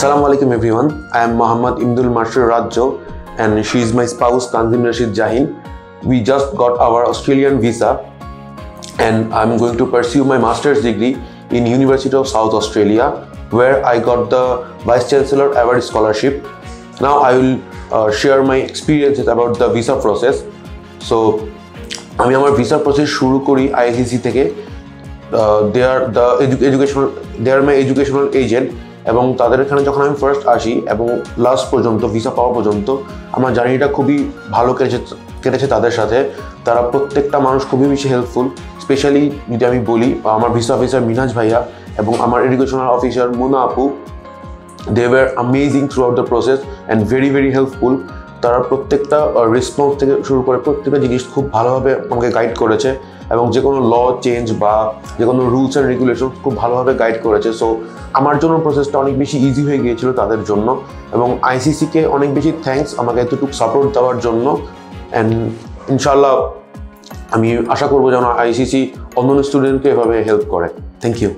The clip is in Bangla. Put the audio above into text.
Assalamu alaikum everyone. I am Muhammad Imdul Marshir Rajjo and she is my spouse Tanzim Rashid Jahin. We just got our Australian visa and I'm going to pursue my master's degree in University of South Australia where I got the Vice Chancellor Award Scholarship. Now I will share my experiences about the visa process. So আমি আমার ভিসা প্রসেস শুরু করি আইসিসি থেকে। they are my educational agent এবং তাদের এখানে যখন আমি ফার্স্ট আসি এবং লাস্ট পর্যন্ত ভিসা পাওয়া পর্যন্ত আমার জার্নিটা খুবই ভালো কেটেছে তাদের সাথে। তারা প্রত্যেকটা মানুষ খুবই বেশি হেল্পফুল। স্পেশালি যদি আমি বলি আমার ভিসা অফিসার মিনাজ ভাইয়া এবং আমার এডুকেশনাল অফিসার মুনা আপু, they were amazing throughout the process and very helpful. তারা প্রত্যেকটা রেসপন্স থেকে শুরু করে প্রত্যেকটা জিনিস খুব ভালোভাবে আমাকে গাইড করেছে এবং যে কোনো ল চেঞ্জ বা যে কোনো রুলস অ্যান্ড রেগুলেশন খুব ভালোভাবে গাইড করেছে। সো আমার জন্য প্রসেসটা অনেক বেশি ইজি হয়ে গিয়েছিল তাদের জন্য এবং আইসিসিকে অনেক বেশি থ্যাঙ্কস আমাকে এতটুকু সাপোর্ট দেওয়ার জন্য। অ্যান্ড ইনশাল্লাহ আমি আশা করবো যেন আইসিসি অন্য স্টুডেন্টকে এভাবে হেল্প করে। Thank you.